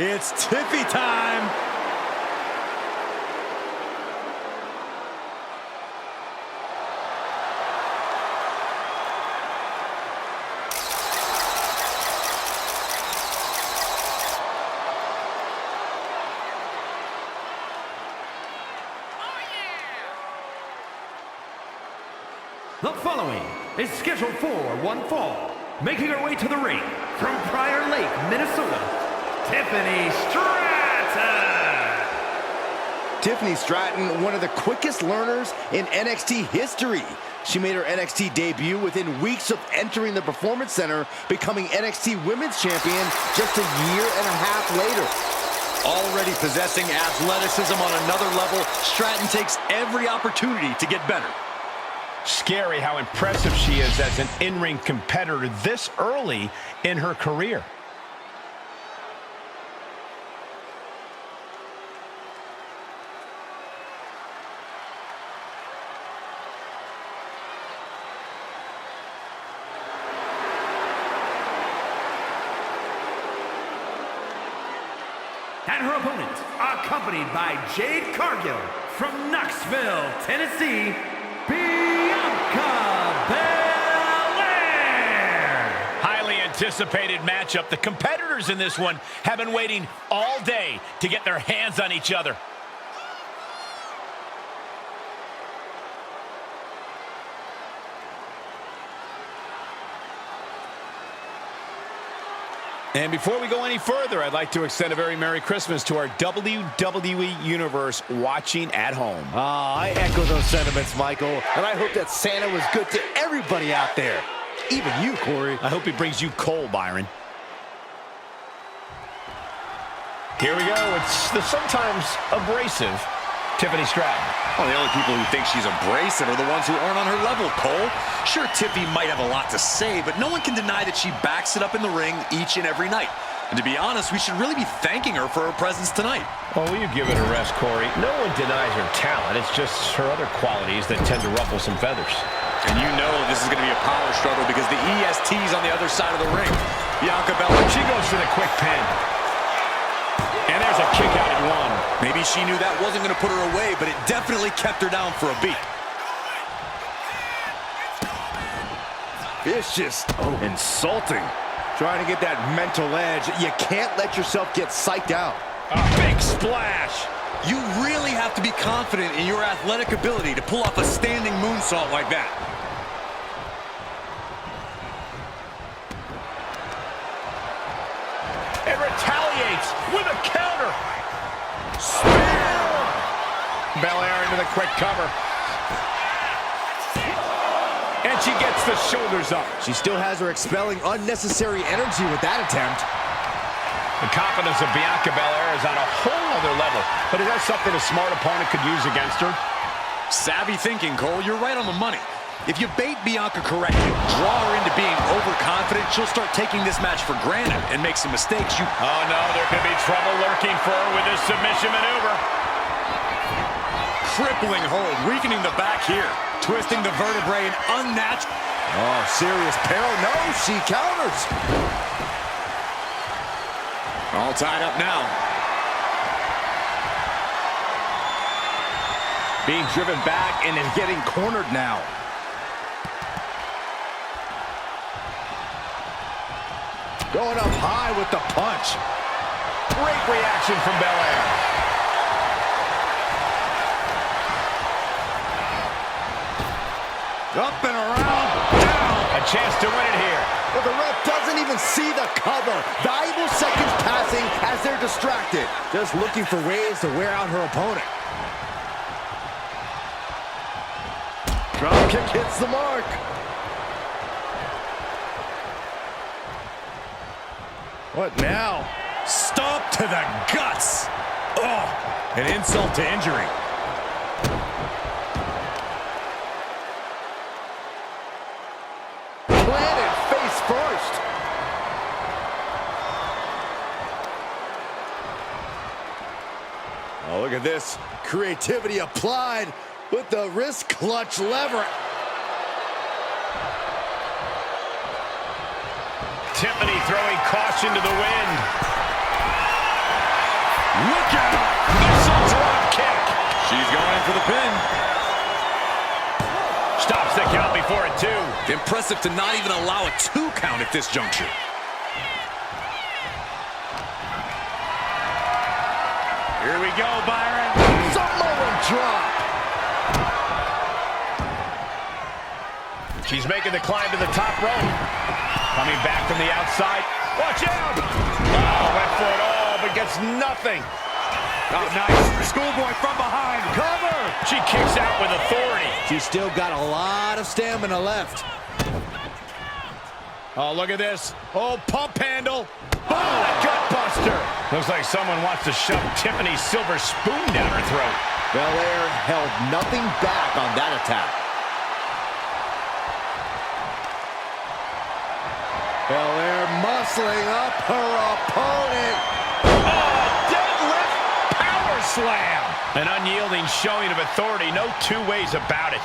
It's Tiffy time. The following is scheduled for one fall, making her way to the ring from Prior Lake, Minnesota, Tiffany Stratton. Tiffany Stratton, one of the quickest learners in NXT history. She made her NXT debut within weeks of entering the Performance Center, becoming NXT Women's Champion just a year and a half later. Already possessing athleticism on another level, Stratton takes every opportunity to get better. Scary how impressive she is as an in-ring competitor this early in her career. And her opponent, accompanied by Jade Cargill from Knoxville, Tennessee, Bianca Belair. Highly anticipated matchup. The competitors in this one have been waiting all day to get their hands on each other. And before we go any further, I'd like to extend a very Merry Christmas to our WWE Universe watching at home. I echo those sentiments, Michael, and I hope that Santa was good to everybody out there. Even you, Corey. I hope he brings you coal, Byron. Here we go. It's the sometimes abrasive Tiffany Stratton. Well, the only people who think she's abrasive are the ones who aren't on her level, Cole. Sure, Tiffy might have a lot to say, but no one can deny that she backs it up in the ring each and every night. And to be honest, we should really be thanking her for her presence tonight. Oh, will you give it a rest, Corey? No one denies her talent. It's just her other qualities that tend to ruffle some feathers. And you know this is going to be a power struggle because the EST's on the other side of the ring. Bianca Belair. She goes for the quick pin. And there's a kick out at one. Maybe she knew that wasn't going to put her away, but it definitely kept her down for a beat. Vicious. Insulting. Trying to get that mental edge. You can't let yourself get psyched out. A big splash. You really have to be confident in your athletic ability to pull off a standing moonsault like that. And retaliates with a counter. Spear! Belair into the quick cover. And she gets the shoulders up. She still has her expelling unnecessary energy with that attempt. The confidence of Bianca Belair is on a whole other level. But is that something a smart opponent could use against her? Savvy thinking, Cole. You're right on the money. If you bait Bianca correctly, draw her into being overconfident, she'll start taking this match for granted and make some mistakes. Oh, no, there could be trouble lurking for her with this submission maneuver. Crippling hold, weakening the back here. Twisting the vertebrae in unnatural. Oh, serious peril. No, she counters. All tied up now. Being driven back and is getting cornered now. Going up high with the punch. Great reaction from Belair. Up and around, down. A chance to win it here. But the ref doesn't even see the cover. Valuable seconds passing as they're distracted. Just looking for ways to wear out her opponent. Drop kick hits the mark. What now? Stomp to the guts. Oh, an insult to injury. Planted face first. Oh, look at this. Creativity applied with the wrist clutch lever. Tiffany throwing caution to the wind. Look out! Missile drop kick. She's going in for the pin. Stops the count before a 2. Impressive to not even allow a 2 count at this juncture. Here we go, Byron. Samoan drop. She's making the climb to the top rope. Coming back from the outside. Watch out! Oh, went for it all, but gets nothing. Oh, nice. Schoolboy from behind. Cover! She kicks out with authority. She's still got a lot of stamina left. Oh, look at this. Oh, pump handle. Boom, a gut buster. Looks like someone wants to shove Tiffany's silver spoon down her throat. Belair held nothing back on that attack. Belair muscling up her opponent. Oh, deadlift power slam. An unyielding showing of authority. No 2 ways about it.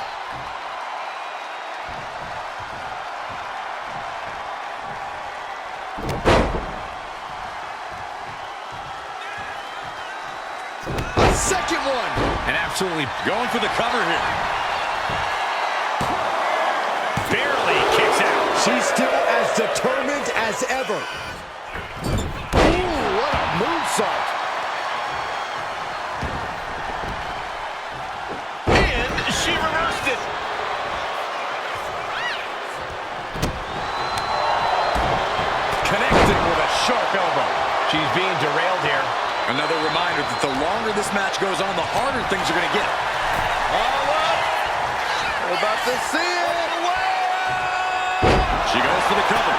A second one. And absolutely going for the cover here. Barely kicks out. She's still as determined as ever. Ooh, what a moonsault. And she reversed it. Connecting with a sharp elbow. She's being derailed here. Another reminder that the longer this match goes on, the harder things are going to get. All up. We're about to see it. She goes for the cover.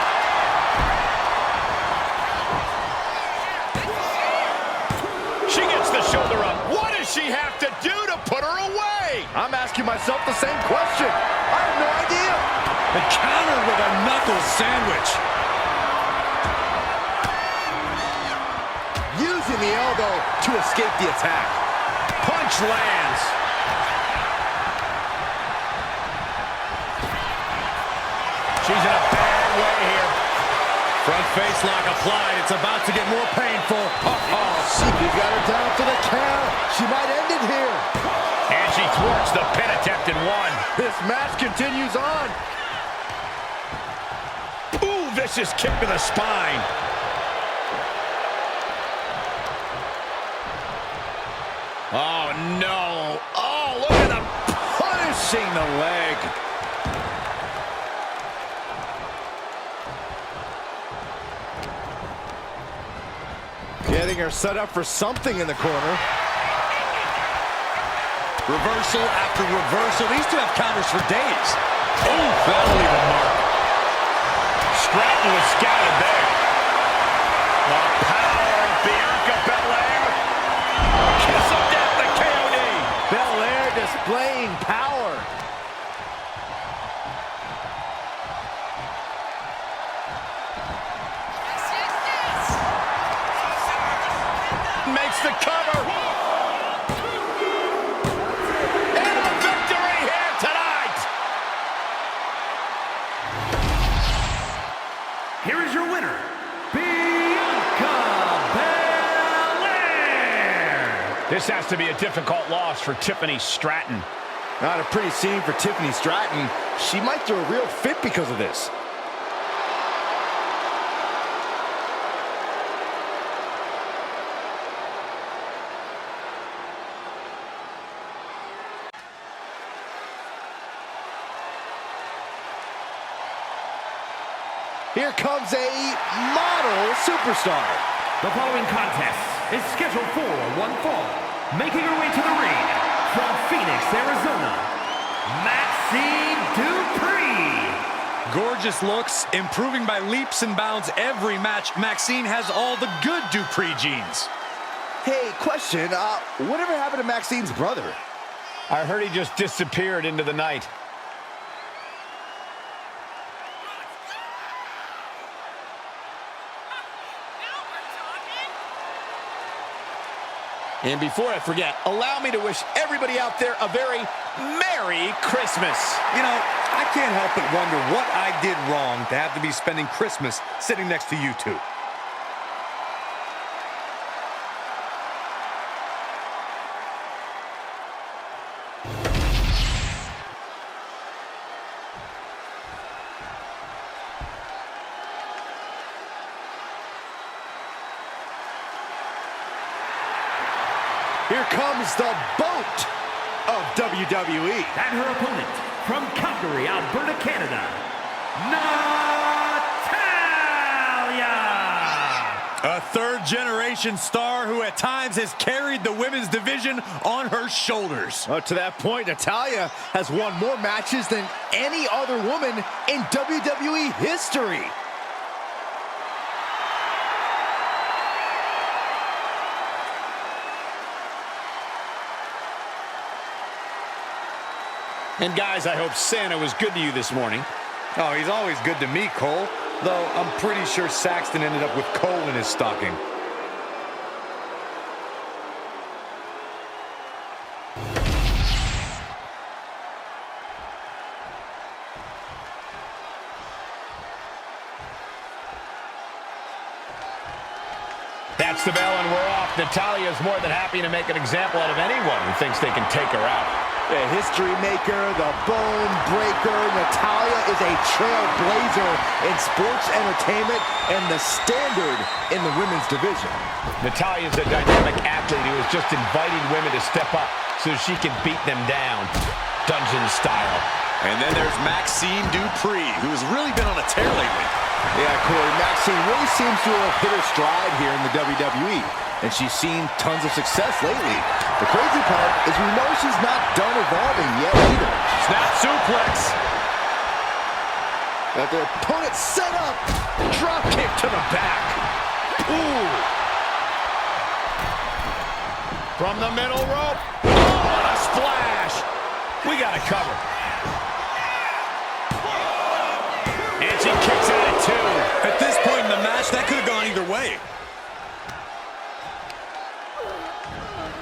She gets the shoulder up. What does she have to do to put her away? I'm asking myself the same question. I have no idea. The counter with a knuckle sandwich. Using the elbow to escape the attack. Punch lands. She's in a bad way here. Front face lock applied. It's about to get more painful. She's got her down for the count. She might end it here. And she thwarts the pin attempt in 1. This match continues on. Ooh, vicious kick to the spine. Oh, no. Oh, look at them punishing the leg. Getting her set up for something in the corner. Reversal after reversal. These two have counters for days. Oh, that'll leave a mark. Stratton was scouted there. The power of Bianca Belair. Kiss of death, the KOD. Belair displaying power. Makes the cover. And a victory here tonight. Here is your winner, Bianca Belair. This has to be a difficult loss for Tiffany Stratton. Not a pretty scene for Tiffany Stratton. She might throw a real fit because of this. Here comes a model superstar. The following contest is scheduled for one fall. Making her way to the ring from Phoenix, Arizona, Maxine Dupree. Gorgeous looks, improving by leaps and bounds every match. Maxine has all the good Dupree genes. Hey, question. Whatever happened to Maxine's brother? I heard he just disappeared into the night. And before I forget, allow me to wish everybody out there a very Merry Christmas. You know, I can't help but wonder what I did wrong to have to be spending Christmas sitting next to you two. Here comes the boat of WWE. And her opponent, from Calgary, Alberta, Canada, Natalya! A third-generation star who at times has carried the women's division on her shoulders. To that point, Natalya has won more matches than any other woman in WWE history. And guys, I hope Santa was good to you this morning. Oh, he's always good to me, Cole. Though I'm pretty sure Saxton ended up with coal in his stocking. That's the bell and we're off. Natalya is more than happy to make an example out of anyone who thinks they can take her out. The history maker, the bone breaker, Natalya is a trailblazer in sports entertainment and the standard in the women's division. Natalya is a dynamic athlete who is just inviting women to step up so she can beat them down, dungeon style. And then there's Maxine Dupree, who has really been on a tear lately. Yeah, Corey, Maxine really seems to have hit her stride here in the WWE, and she's seen tons of success lately. The crazy part is we know she's not done evolving yet either. Snap suplex. Got their opponent set up. Drop kick to the back. Ooh. From the middle rope. Oh, what a splash. We got it covered. And she kicks out at 2. At this point in the match, that could have gone either way.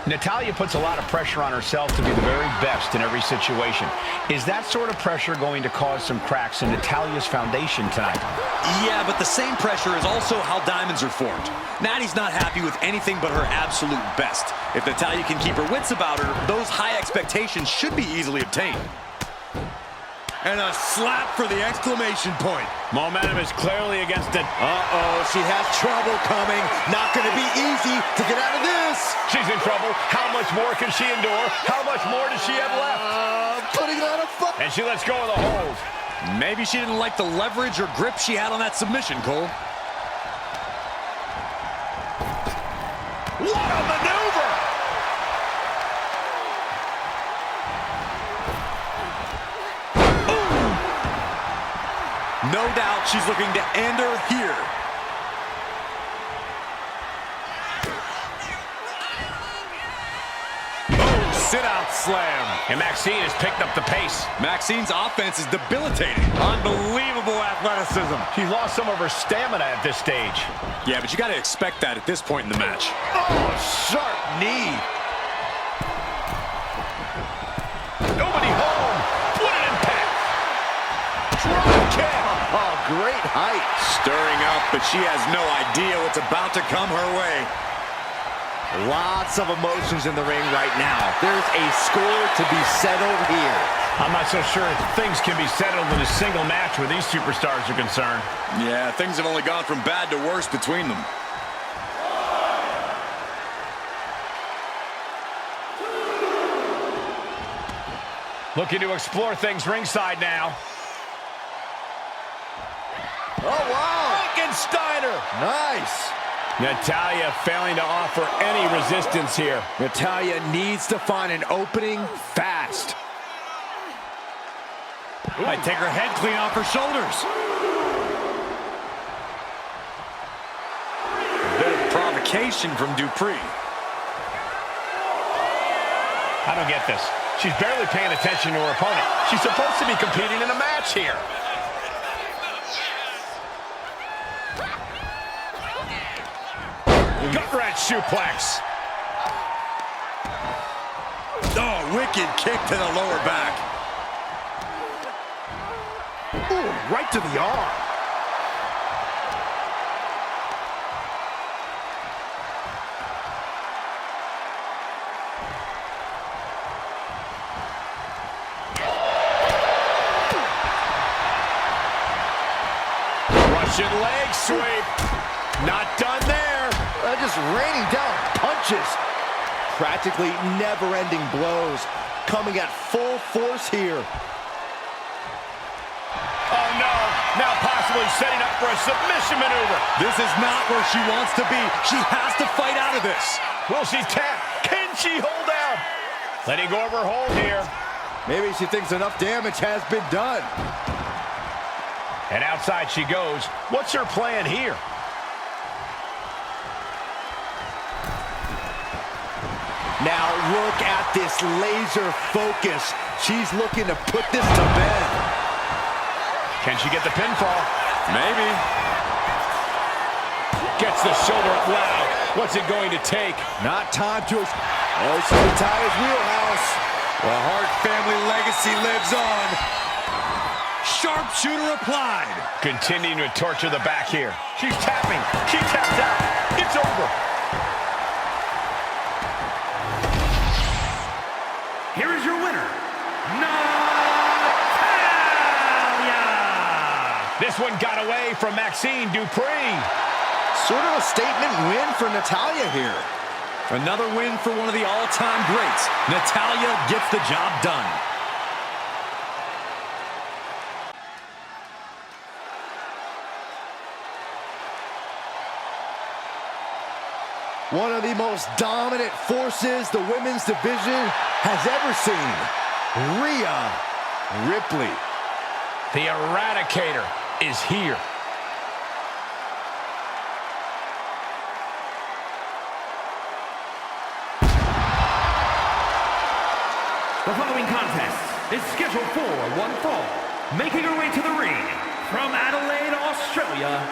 Natalya puts a lot of pressure on herself to be the very best in every situation. Is that sort of pressure going to cause some cracks in Natalya's foundation tonight? Yeah, but the same pressure is also how diamonds are formed. Natty's not happy with anything but her absolute best. If Natalya can keep her wits about her, those high expectations should be easily obtained. And a slap for the exclamation point. Momentum is clearly against it. Uh-oh, she has trouble coming. Not going to be easy to get out of this. She's in trouble. How much more can she endure? How much more does she have left? Putting on a fight. And she lets go of the hold. Maybe she didn't like the leverage or grip she had on that submission, Cole. What a maneuver! No doubt she's looking to end her here. Oh, sit-out slam. And Maxine has picked up the pace. Maxine's offense is debilitating. Unbelievable athleticism. She's lost some of her stamina at this stage. Yeah, but you got to expect that at this point in the match. Oh, sharp knee. Nobody home. What an impact. Drop kick. Oh, great height. Stirring up, but she has no idea what's about to come her way. Lots of emotions in the ring right now. There's a score to be settled here. I'm not so sure things can be settled in a single match where these superstars are concerned. Yeah, things have only gone from bad to worse between them. Looking to explore things ringside now. Oh, wow. Frankensteiner. Nice. Natalya failing to offer any resistance here. Natalya needs to find an opening fast. Might take her head clean off her shoulders. A bit of provocation from Dupree. I don't get this. She's barely paying attention to her opponent. She's supposed to be competing in a match here. Gut-wrench suplex. Oh, wicked kick to the lower back. Ooh, right to the arm. Russian leg sweep. Not done there. Just raining down punches. practically never-ending blows coming at full force here. Oh no, now possibly setting up for a submission maneuver. This is not where she wants to be. She has to fight out of this. Will she tap? Can she hold out? Letting go of her hold here. Maybe she thinks enough damage has been done. And outside she goes. What's her plan here? Now look at this laser focus. She's looking to put this to bed. Can she get the pinfall? Maybe. Gets the shoulder up. Wow, what's it going to take? Not time to... Oh, she's in Taya's wheelhouse. The Hart family legacy lives on. Sharpshooter applied. Continuing to torture the back here. She's tapping. She taps out. It's over. Here is your winner, Natalya! This one got away from Maxine Dupree. Sort of a statement win for Natalya here. Another win for one of the all-time greats. Natalya gets the job done. One of the most dominant forces the women's division has ever seen. Rhea Ripley. The Eradicator is here. The following contest is scheduled for one fall. Making her way to the ring from Adelaide, Australia,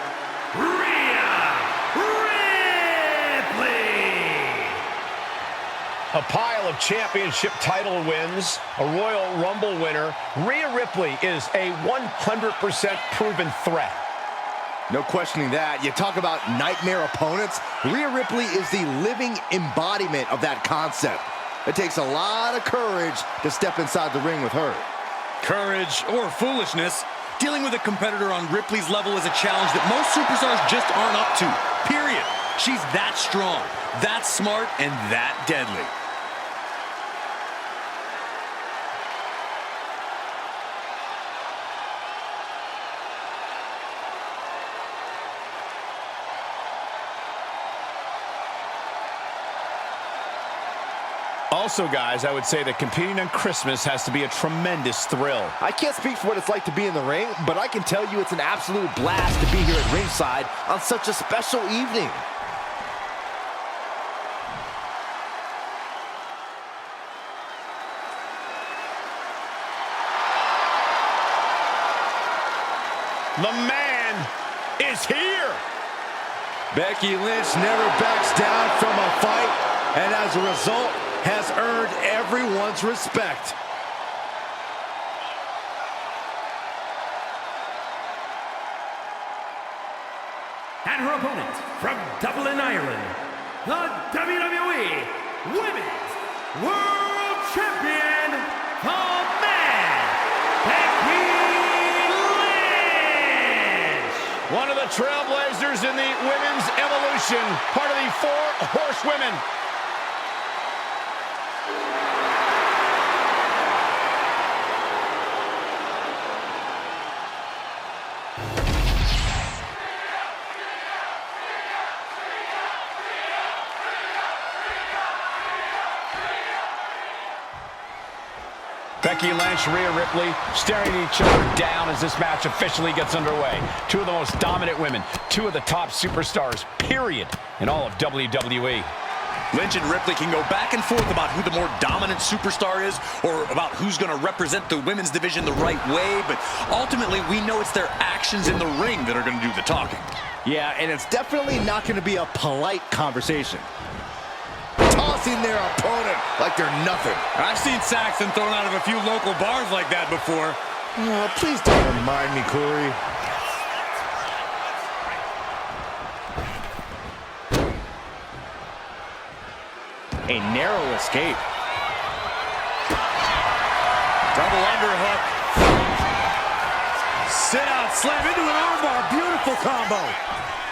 Rhea Ripley. A pile of championship title wins, a Royal Rumble winner. Rhea Ripley is a 100% proven threat. No questioning that. You talk about nightmare opponents. Rhea Ripley is the living embodiment of that concept. It takes a lot of courage to step inside the ring with her. Courage or foolishness, dealing with a competitor on Ripley's level is a challenge that most superstars just aren't up to. Period. She's that strong, that smart, and that deadly. Also, guys, I would say that competing on Christmas has to be a tremendous thrill. I can't speak for what it's like to be in the ring, but I can tell you it's an absolute blast to be here at ringside on such a special evening. The man is here. Becky Lynch never backs down from a fight, and as a result, has earned everyone's respect. And her opponent from Dublin, Ireland, the WWE Women's World Champion, the man, Becky Lynch. One of the trailblazers in the women's evolution, part of the 4 Horsewomen. Becky Lynch, Rhea Ripley staring each other down as this match officially gets underway. Two of the most dominant women, two of the top superstars, period, in all of WWE. Lynch and Ripley can go back and forth about who the more dominant superstar is or about who's going to represent the women's division the right way, but ultimately we know it's their actions in the ring that are going to do the talking. Yeah, and it's definitely not going to be a polite conversation. Tossing their opponent like they're nothing. I've seen Saxton thrown out of a few local bars like that before. Oh, please don't remind me, Corey. A narrow escape. Double underhook. Sit out, slam into an armbar. Beautiful combo.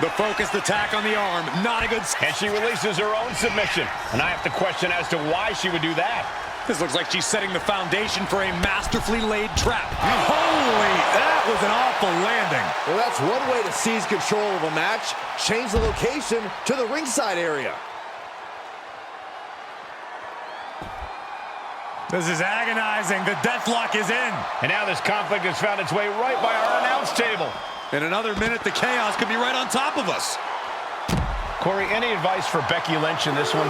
The focused attack on the arm, not a good... And she releases her own submission. And I have to question as to why she would do that. This looks like she's setting the foundation for a masterfully laid trap. Holy, that was an awful landing. Well, that's one way to seize control of a match. Change the location to the ringside area. This is agonizing. The deathlock is in. And now this conflict has found its way right by our announce table. In another minute, the chaos could be right on top of us. Corey, any advice for Becky Lynch in this one?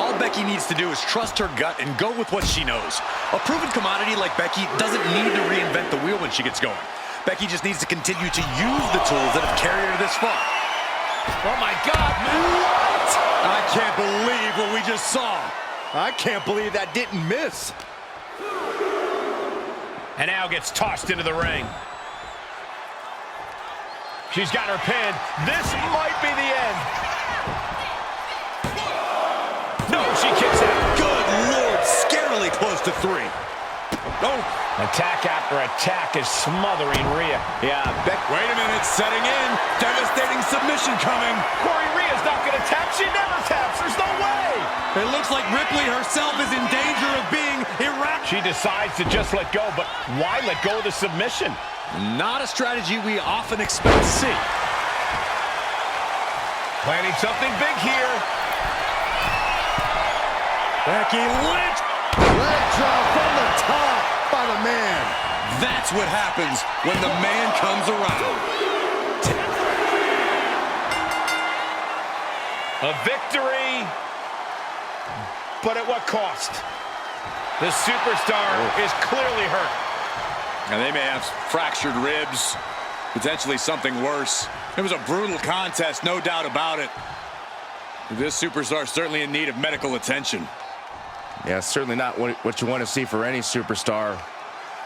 All Becky needs to do is trust her gut and go with what she knows. A proven commodity like Becky doesn't need to reinvent the wheel when she gets going. Becky just needs to continue to use the tools that have carried her this far. Oh, my God. What? I can't believe what we just saw. I can't believe that didn't miss. And now gets tossed into the ring. She's got her pinned. This might be the end. No, she kicks out. Good Lord, scarily close to 3. Oh. Attack after attack is smothering Rhea. Yeah, Wait a minute, setting in. Devastating submission coming. Corey, Rhea's not going to tap. She never taps. There's no way. It looks like Ripley herself is in danger of being irrational. She decides to just let go, but why let go of the submission? Not a strategy we often expect to see. Planning something big here. Becky Lynch. leg drop from the top by the man. That's what happens when the man comes around. A victory, but at what cost? The superstar is clearly hurt. And they may have fractured ribs, potentially something worse. It was a brutal contest, no doubt about it. This superstar is certainly in need of medical attention. Yeah, certainly not what you want to see for any superstar,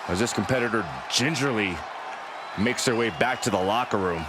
as this competitor gingerly makes their way back to the locker room.